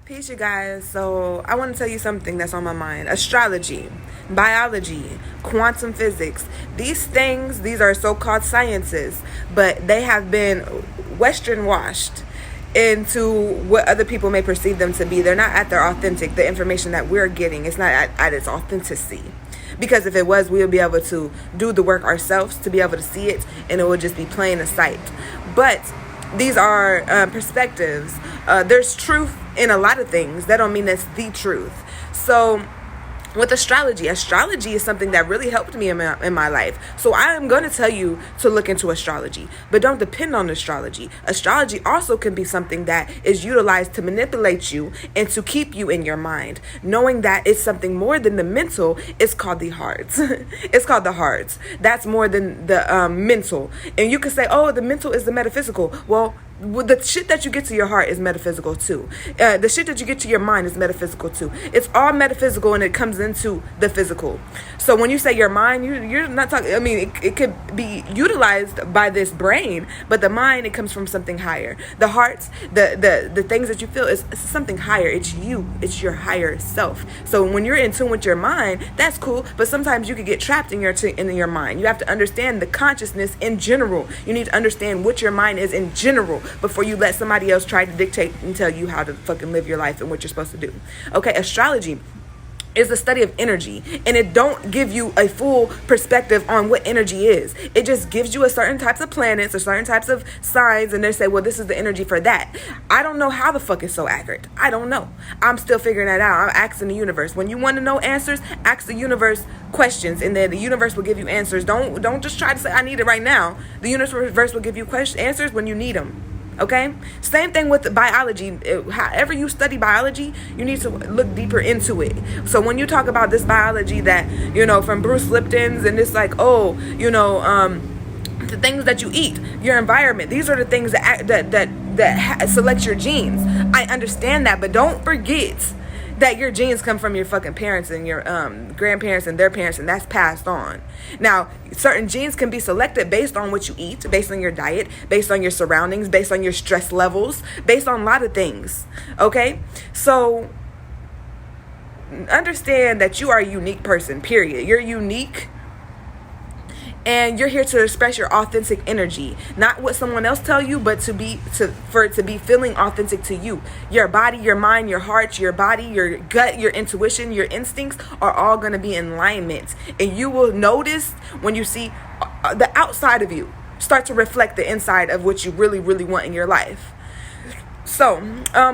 Peace, you guys. So I want to tell you something that's on my mind. Astrology, biology, quantum physics. These are so-called sciences, but they have been Western washed into what other people may perceive them to be. They're not at their authentic. The information that we're getting, it's not at its authenticity. Because if it was, we would be able to do the work ourselves to be able to see it, and it would just be plain as sight. But these are perspectives. There's truth in a lot of things. That don't mean that's the truth. So with astrology is something that really helped me in my life. So I am going to tell you to look into astrology, but don't depend on astrology. Astrology also can be something that is utilized to manipulate you and to keep you in your mind, knowing that it's something more than the mental. It's called the hearts. It's called the hearts. That's more than the mental. And you can say, oh, the mental is the metaphysical. Well, the shit that you get to your heart is metaphysical too. The shit that you get to your mind is metaphysical too. It's all metaphysical, and it comes into the physical. So when you say your mind, you're not talking. I mean, it could be utilized by this brain, but the mind, it comes from something higher. The heart, the things that you feel is something higher. It's you. It's your higher self. So when you're in tune with your mind, that's cool. But sometimes you could get trapped in your mind. You have to understand the consciousness in general. You need to understand what your mind is in general before you let somebody else try to dictate and tell you how to fucking live your life and what you're supposed to do. Okay, astrology is the study of energy, and it don't give you a full perspective on what energy is. It just gives you a certain types of planets or certain types of signs, and they say, well, this is the energy for that. I don't know how the fuck it's so accurate. I don't know. I'm still figuring that out. I'm asking the universe. When you want to know answers, ask the universe questions, and then the universe will give you answers. Don't just try to say I need it right now. The universe will give you answers when you need them. Okay, same thing with biology. However you study biology, you need to look deeper into it. So when you talk about this biology that, from Bruce Lipton's, and it's like, the things that you eat, your environment, these are the things that select your genes. I understand that, but don't forget that your genes come from your fucking parents and your grandparents and their parents, and that's passed on. Now, certain genes can be selected based on what you eat, based on your diet, based on your surroundings, based on your stress levels, based on a lot of things. Okay? So understand that you are a unique person, period. You're unique. And you're here to express your authentic energy, not what someone else tell you, but for it to be feeling authentic to you. Your body, your mind, your heart, your body, your gut, your intuition, your instincts are all going to be in alignment. And you will notice when you see the outside of you start to reflect the inside of what you really, really want in your life. So,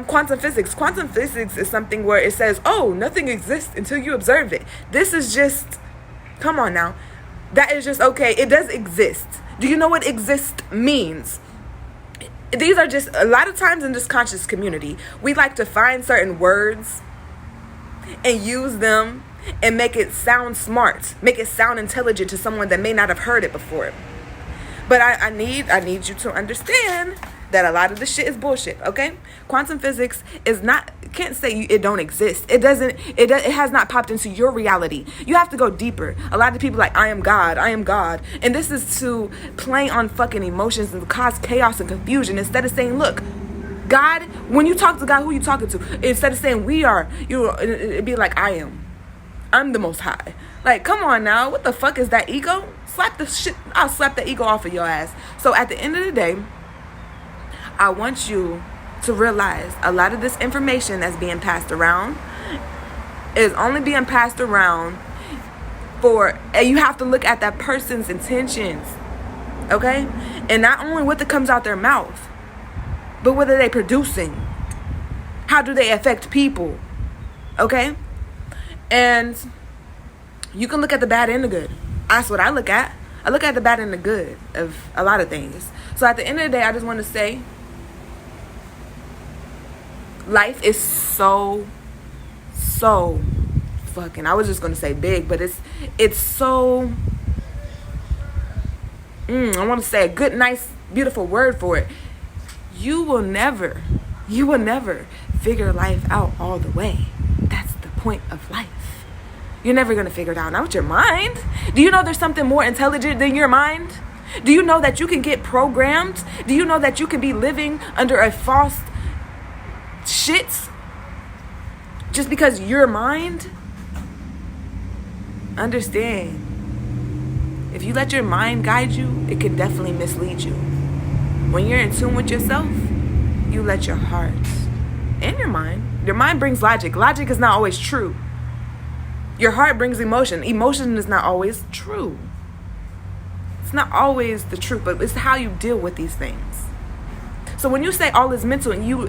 quantum physics. Quantum physics is something where it says, oh, nothing exists until you observe it. This is just, come on now. That is just okay. It does exist. Do you know what exist means? These are just, a lot of times in this conscious community, we like to find certain words and use them and make it sound smart, make it sound intelligent to someone that may not have heard it before. But I need you to understand that a lot of this shit is bullshit, okay? Quantum physics is not, can't say it don't exist. It has not popped into your reality. You have to go deeper. A lot of people like, I am God. And this is to play on fucking emotions and cause chaos and confusion instead of saying, look, God, when you talk to God, who you talking to? Instead of saying we are, it'd be like, I'm the most high. Like, come on now. What the fuck is that ego? I'll slap the ego off of your ass. So at the end of the day, I want you to realize a lot of this information that's being passed around is only being passed around and you have to look at that person's intentions, okay? And not only what comes out their mouth, but what are they producing? How do they affect people, okay? And you can look at the bad and the good. That's what I look at. I look at the bad and the good of a lot of things. So at the end of the day, I just want to say, life is so fucking, I was just going to say big, but it's so, I want to say a good, nice, beautiful word for it. You will never figure life out all the way. That's the point of life. You're never going to figure it out. Not with your mind. Do you know there's something more intelligent than your mind? Do you know that you can get programmed? Do you know that you can be living under a false shit Just because your mind, understand, if you let your mind guide you, it can definitely mislead you. When you're in tune with yourself, you let your heart and your mind brings logic. Logic is not always true. Your heart brings emotion. Emotion is not always true. It's not always the truth, but it's how you deal with these things. So when you say all is mental and you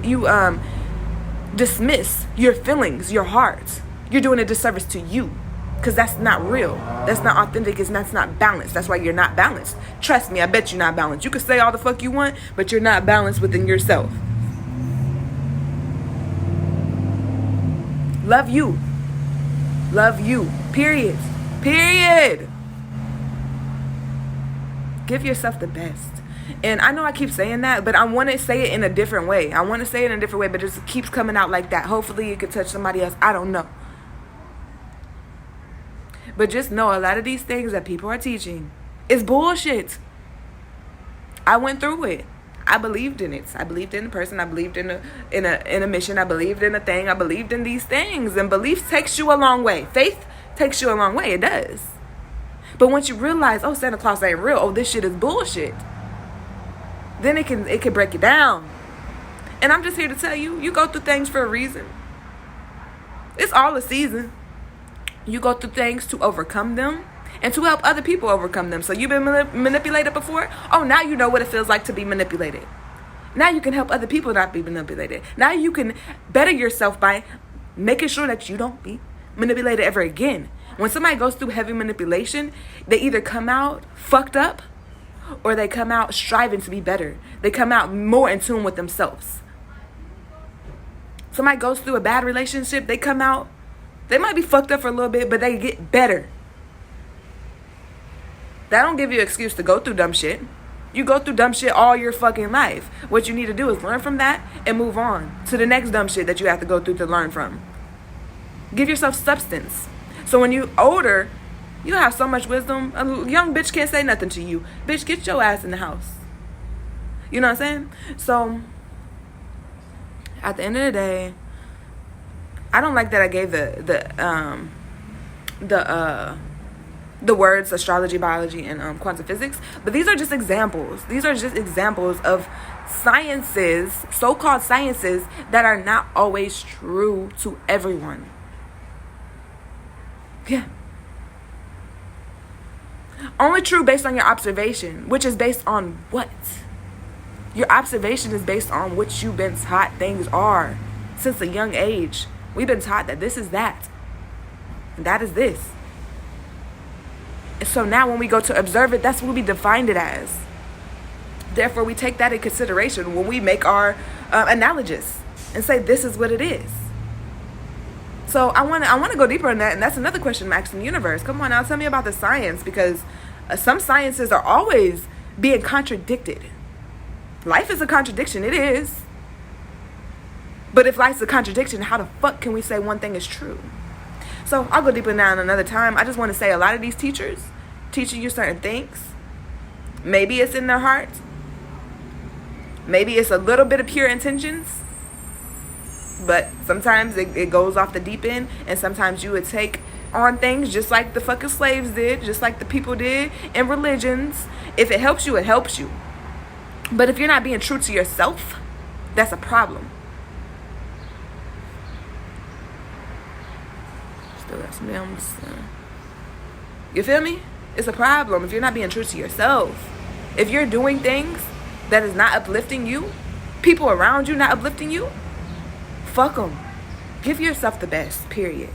dismiss your feelings, your heart, you're doing a disservice to you, because that's not real. That's not authentic. That's not balanced. That's why you're not balanced. Trust me, I bet you're not balanced. You can say all the fuck you want, but you're not balanced within yourself. Love you. Love you. Period. Period. Give yourself the best. And I know I keep saying that, but I want to say it in a different way. But it just keeps coming out like that. Hopefully it could touch somebody else. I don't know. But just know a lot of these things that people are teaching is bullshit. I went through it. I believed in it. I believed in a person. I believed in a mission. I believed in a thing. I believed in these things. And belief takes you a long way. Faith takes you a long way. It does. But once you realize, oh, Santa Claus ain't real. Oh, this shit is bullshit. Then it can break you down. And I'm just here to tell you, you go through things for a reason. It's all a season. You go through things to overcome them and to help other people overcome them. So you've been manipulated before? Oh, now you know what it feels like to be manipulated. Now you can help other people not be manipulated. Now you can better yourself by making sure that you don't be manipulated ever again. When somebody goes through heavy manipulation, they either come out fucked up or they come out striving to be better. They come out more in tune with themselves. Somebody goes through a bad relationship, they come out, they might be fucked up for a little bit, but they get better. That don't give you an excuse to go through dumb shit. You go through dumb shit all your fucking life. What you need to do is learn from that and move on to the next dumb shit that you have to go through to learn from. Give yourself substance. So when you're older, you have so much wisdom. A young bitch can't say nothing to you. Bitch, get your ass in the house. You know what I'm saying? So at the end of the day, I don't like that I gave the words astrology, biology, and quantum physics, but these are just examples. These are just examples of sciences, so-called sciences, that are not always true to everyone. Yeah. Only true based on your observation, which is based on what? Your observation is based on what you've been taught things are since a young age. We've been taught that this is that, and that is this. And so now when we go to observe it, that's what we defined it as. Therefore, we take that in consideration when we make our analogies and say this is what it is. So I want to go deeper in that, and that's another question I'm asking the universe. Come on now, tell me about the science, because some sciences are always being contradicted. Life is a contradiction. It is. But if life's a contradiction, how the fuck can we say one thing is true? So I'll go deeper now another time. I just want to say a lot of these teachers teaching you certain things, maybe it's in their heart. Maybe it's a little bit of pure intentions. But sometimes it goes off the deep end. And sometimes you would take on things just like the fucking slaves did, just like the people did in religions. If it helps you, it helps you. But if you're not being true to yourself, that's a problem. Still got some yums. You feel me? It's a problem if you're not being true to yourself. If you're doing things that is not uplifting you, people around you not uplifting you, fuck them. Give yourself the best, period.